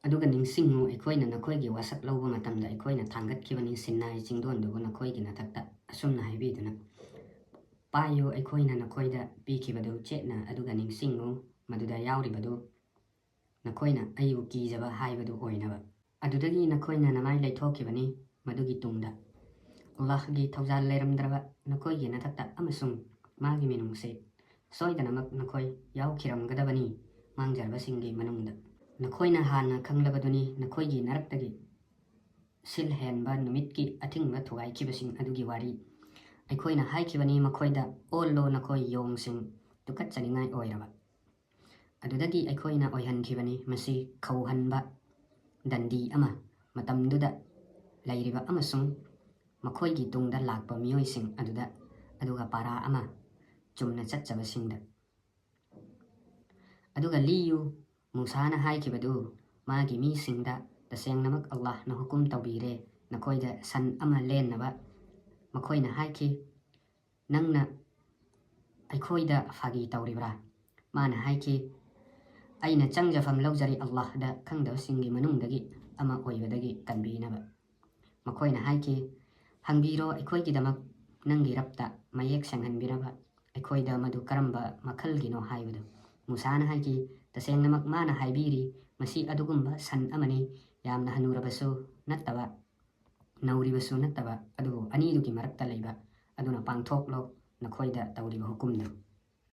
ꯑꯗꯨꯒ ꯅꯤꯡꯁꯤꯡꯉꯨ ꯑꯩꯈꯣꯏꯅ ꯅꯈꯣꯏꯒꯤ ꯋꯥꯁꯛ ꯂꯧꯕ ꯃꯇꯝꯗ ꯑꯩꯈꯣꯏꯅ ꯊꯥꯡꯒꯠꯈꯤꯕꯅꯤ ꯁꯤꯟꯅꯥꯏ ꯆꯤꯡꯗꯣꯟꯗꯨꯕꯨ ꯅꯈꯣꯏꯒꯤ ꯅꯊꯛꯇ ꯑꯁꯨꯝꯅ ꯍꯥꯏꯕꯤꯗꯨꯅ ꯄꯥꯏꯌꯨ ꯑꯩꯈꯣꯏꯅ ꯅꯈꯣꯏꯗ ꯄꯤꯈꯤꯕꯗꯨ ꯆꯦꯠꯅ ꯑꯗꯨꯒ ꯅꯤꯡꯁꯤꯡꯉꯨ ꯃꯗꯨꯗ ꯌꯥꯎꯔꯤꯕꯗꯨ ꯅꯈꯣꯏꯅ ꯑꯩꯕꯨ ꯀꯤꯖꯕ ꯍꯥꯏꯕꯗꯨ ꯑꯣꯏꯅꯕ ꯑꯗꯨꯗꯒꯤ ꯅꯈꯣꯏꯅ ꯅꯃꯥꯏ ꯂꯩꯊꯣꯛꯈꯤꯕꯅꯤ ꯃꯗꯨꯒꯤ ꯇꯨꯡꯗ ꯑꯜꯂꯥꯍꯒꯤ ꯊꯧꯖꯥꯜ ꯂꯩꯔꯝꯗ꯭ꯔꯕ ꯅꯈꯣꯏꯒꯤ ꯅꯊꯛꯇ ꯑꯃꯁꯨꯡ ꯃꯥꯒꯤ ꯃꯤꯅꯨꯡꯁꯤ ꯁꯣꯏꯗꯅꯃꯛ ꯅꯈꯣꯏ ꯌꯥꯎꯈꯤꯔꯝꯒꯗꯕꯅꯤ ꯃꯥꯡꯖꯔꯕꯁꯤꯡꯒꯤ ꯃꯅꯨꯡꯗ ꯅꯈꯣꯏꯅ ꯍꯥꯟꯅ ꯈꯪꯂꯕꯗꯨꯅꯤ ꯅꯈꯣꯏꯒꯤ ꯅꯔꯛꯇꯒꯤ ꯁꯤꯜ ꯍꯦꯟꯕ ꯅꯨꯃꯤꯠꯀꯤ ꯑꯊꯤꯡꯕ ꯊꯨꯒꯥꯏꯈꯤꯕꯁꯤꯡ ꯑꯗꯨꯒꯤ ꯋꯥꯔꯤ ꯑꯩꯈꯣꯏꯅ ꯍꯥꯏꯈꯤꯕꯅꯤ ꯃꯈꯣꯏꯗ ꯑꯣꯜꯂꯣ ꯅꯈꯣꯏ ꯌꯣꯡꯁꯤꯡ ꯇꯨꯀꯠꯆꯅꯤꯡꯉꯥꯏ ꯑꯣꯏꯔꯕ ꯑꯗꯨꯗꯒꯤ ꯑꯩꯈꯣꯏꯅ ꯑꯣꯏꯍꯟꯈꯤꯕꯅꯤ ꯃꯁꯤ ꯈꯧꯍꯟꯕ ꯗꯟꯗꯤ ꯑꯃ ꯃꯇꯝꯗꯨꯗ ꯂꯩꯔꯤꯕ ꯑꯃꯁꯨꯡ ꯃꯈꯣꯏꯒꯤ ꯇꯨꯡꯗ ꯂꯥꯛꯄ ꯃꯤꯑꯣꯏꯁꯤꯡ ꯑꯗꯨꯒ ꯄꯥꯔꯥ ꯑꯃ ꯆꯨꯝꯅ ꯆꯠꯆꯕꯁꯤꯡꯗ ꯑꯗꯨꯒ ꯂꯤꯌꯨ ꯃꯨꯁꯥꯅ ꯍꯥꯏꯈꯤꯕꯗꯨ ꯃꯥꯒꯤ ꯃꯤꯁꯤꯡꯗ ꯇꯁꯦꯡꯅꯃꯛ ꯑꯜꯂꯥꯍꯅ ꯍꯨꯀꯨꯝ ꯇꯧꯕꯤꯔꯦ ꯅꯈꯣꯏꯗ ꯁꯟ ꯑꯃ ꯂꯦꯟꯅꯕ ꯃꯈꯣꯏꯅ ꯍꯥꯏꯈꯤ ꯅꯪꯅ ꯑꯩꯈꯣꯏꯗ ꯐꯥꯒꯤ ꯇꯧꯔꯤꯕ꯭ꯔꯥ ꯃꯥꯅ ꯍꯥꯏꯈꯤ ꯑꯩꯅ ꯆꯪꯖꯐꯝ ꯂꯧꯖꯔꯤ ꯑꯜꯂꯥꯍꯗ ꯈꯪꯗꯕꯁꯤꯡꯒꯤ ꯃꯅꯨꯡꯗꯒꯤ ꯑꯃ ꯑꯣꯏꯕꯗꯒꯤ ꯀꯟꯕꯤꯅꯕ ꯃꯈꯣꯏꯅ ꯍꯥꯏꯈꯤ ꯍꯪꯕꯤꯔꯣ ꯑꯩꯈꯣꯏꯒꯤꯗꯃꯛ ꯅꯪꯒꯤ ꯔꯕꯇ ꯃꯌꯦꯛ ꯁꯦꯡꯍꯟꯕꯤꯅꯕ ꯑꯩꯈꯣꯏꯗ ꯃꯗꯨ ꯀꯔꯝꯕ ꯃꯈꯜꯒꯤꯅꯣ ꯍꯥꯏꯕꯗꯨ ꯃꯨꯁꯥꯅ ꯍꯥꯏꯈꯤ ꯇꯁꯦꯡꯅꯃꯛ ꯃꯥꯅ ꯍꯥꯏꯕꯤꯔꯤ ꯃꯁꯤ ꯑꯗꯨꯒꯨꯝꯕ ꯁꯟ ꯑꯃꯅꯤ ꯌꯥꯝꯅ ꯍꯅꯨꯔꯕꯁꯨ ꯅꯠꯇꯕ ꯅꯧꯔꯤꯕꯁꯨ ꯅꯠꯇꯕ ꯑꯗꯨꯕꯨ ꯑꯅꯤꯗꯨꯒꯤ ꯃꯔꯛꯇ ꯂꯩꯕ ꯑꯗꯨꯅ ꯄꯥꯡꯊꯣꯛꯂꯣ ꯅꯈꯣꯏꯗ ꯇꯧꯔꯤꯕ ꯍꯨꯀꯨꯝꯗꯨ